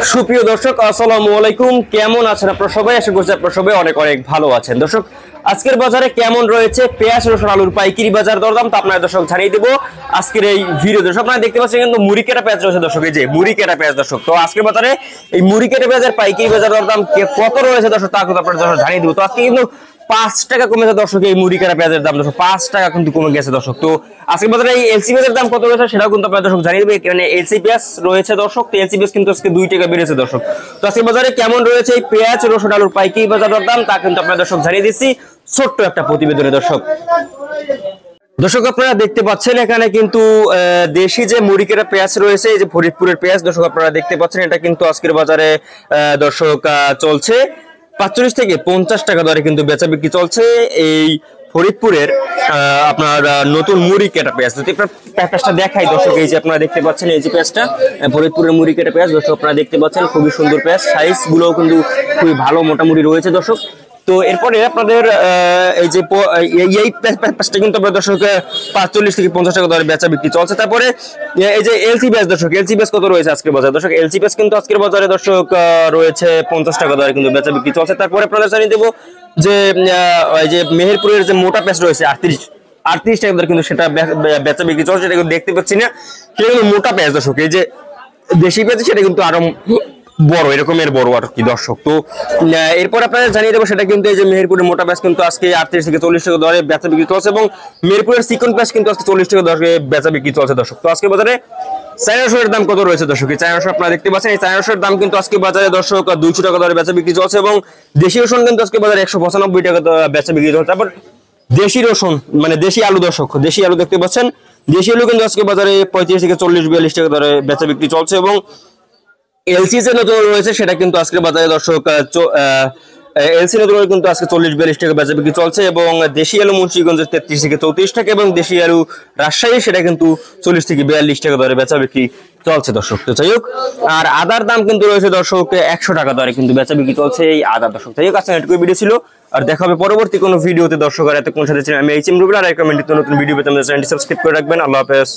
সুপ্রিয় দর্শক, আসসালামু আলাইকুম। কেমন আছেন আপনারা সবাই? আশা করছি আপনারা সবাই অনেক অনেক ভালো আছেন। দর্শক, আজকের বাজারে কেমন রয়েছে পেঁয়াজ, রসুন, আলুর পাইকারি বাজার দরদাম তা আপনারা দর্শক জানিয়ে দেবো আজকের এই ভিডিও। দর্শক, আপনারা দেখতে পাচ্ছেন কিন্তু মুড়ি কাটা পেঁয়াজ রয়েছে দর্শক, এই যে মুড়ি কাটা পেঁয়াজ দর্শক। তো আজকের বাজারে এই মুড়ি কাটা পেঁয়াজের পাইকারি বাজার দরদাম কত রয়েছে দর্শক তা কিন্তু আপনারা দর্শক জানিয়ে দেবো। তো আজকে কিন্তু 5 টাকা কমেছে দর্শক এই মুড়ি কাটা পেঁয়াজের দাম দর্শক, 5 টাকা কিন্তু কমে গেছে দর্শক। তো আজকের বাজারে এই এলসি পেঁয়াজের দাম কত রয়েছে সেটাও কিন্তু আপনারা দর্শক জানিয়ে দেবে। এখানে এলসি পেঁয়াজ রয়েছে দর্শক, তো এলসি পেঁয়াজ কিন্তু আজকে 2 টাকা বেড়েছে দর্শক। তো আজকের বাজারে কেমন রয়েছে এই পেঁয়াজ, রসুন, আলুর পাইকারি বাজার দাম তা কিন্তু আপনারা দর্শক জানিয়ে দিচ্ছি ছোট্ট একটা প্রতিবেদনে দর্শক। দর্শক, আপনারা দেখতে পাচ্ছেন এখানে কিন্তু দেশি যে মুড়ি কাটা পেঁয়াজ রয়েছে, এই যে ফরিদপুরের পেঁয়াজ দর্শক, আপনারা দেখতে পাচ্ছেন এটা কিন্তু আজকের বাজারে দর্শক চলছে 45 থেকে 50 টাকা দরে কিন্তু বেচা বিক্রি চলছে এই ফরিদপুরের আপনার নতুন মুড়ি কাটা পেঁয়াজ। যদি পেঁয়াজটা দেখাই দর্শক, এই যে আপনারা দেখতে পাচ্ছেন এই যে পেঁয়াজটা ফরিদপুরের মুড়ি কাটা পেঁয়াজ দর্শক, আপনারা দেখতে পাচ্ছেন খুবই সুন্দর পেঁয়াজ, সাইজ গুলোও কিন্তু খুবই ভালো মোটামুটি রয়েছে দর্শক। তো এরপরে আপনাদের এই যে এই পেঁয়াজটা কিন্তু আপনাদের দর্শক 45 থেকে 50 টাকা দরে বেচা বিক্রি চলছে। তারপরে এই যে এলসি পেঁয়াজ দর্শক, এলসি পেঁয়াজ কত রয়েছে আজকের বাজারে দর্শক? এলসি পেঁয়াজ কিন্তু আজকের বাজারে দর্শক রয়েছে 50 টাকা দরে কিন্তু বেচা বিক্রি চলছে। তারপরে আপনাদের জানিয়ে দেবো যে এই যে মেহেরপুরের যে মোটা পেঁয়াজ রয়েছে 38 টাকা দরে কিন্তু সেটা বেচা বিক্রি চলছে। এটা কিন্তু দেখতে পাচ্ছি না, সেটা কিন্তু মোটা পেঁয়াজ দর্শক। এই যে দেশি পেঁয়াজ সেটা কিন্তু আরো বড়, এরকমের বড় আর কি দর্শক। তো এরপর আপনাদের জানিয়ে দেবো সেটা কিন্তু এই যে মেহেরপুরের মোটা পেঁয়াজ কিন্তু আজকে 38 থেকে 40 টাকা দরে বেচা বিক্রি চলছে এবং মেহেরপুরের চিকন পেঁয়াজ কিন্তু আজকে 40 টাকা দরে বেচা বিক্রি চলছে দর্শক। তো আজকে বাজারে চায়না রসুনের দাম কত রয়েছে দর্শক? এই চায়না রসুন আপনারা দেখতে পাচ্ছেন, এই চায়না রসুনের দাম কিন্তু আজকে বাজারে দর্শক 200 টাকা দরে বেচা বিক্রি চলছে এবং দেশি রসুন কিন্তু আজকে বাজারে 195 টাকা বেচা বিক্রি চলছে। তারপর দেশি রসুন মানে দেশি আলু দর্শক, দেশি আলু দেখতে পাচ্ছেন, দেশি আলু কিন্তু আজকে বাজারে 35 থেকে 40-42 টাকা দরে বেচা বিক্রি চলছে এবং এলসি যে নতুন রয়েছে সেটা কিন্তু আজকের বাজারে দর্শক এলসি নতুন কিন্তু আজকে 40-42 টাকা বেচা বিক্রি চলছে এবং দেশি আলু মুন্সিগঞ্জের 33 থেকে 34 টাকা এবং দেশি আলু রাজশাহী সেটা কিন্তু 40 থেকে 42 টাকা দরে বেচা বিক্রি চলছে দর্শক। তো যাই হোক, আর আদার দাম কিন্তু রয়েছে দর্শক 100 টাকা দরে কিন্তু বেচা বিক্রি চলছে এই আদা দর্শক। যাই হোক, আজকে এটুকু ভিডিও ছিল, আর দেখা হবে পরবর্তী কোনো ভিডিওতে দর্শক। আর এতক্ষণ সাথে ছিলেন আমি এইচএম রুবেল। আর রেকমেন্ডিত নতুন ভিডিও পেতে আমাদের চ্যানেলটি সাবস্ক্রাইব করে রাখবেন। আল্লাহ হাফেজ।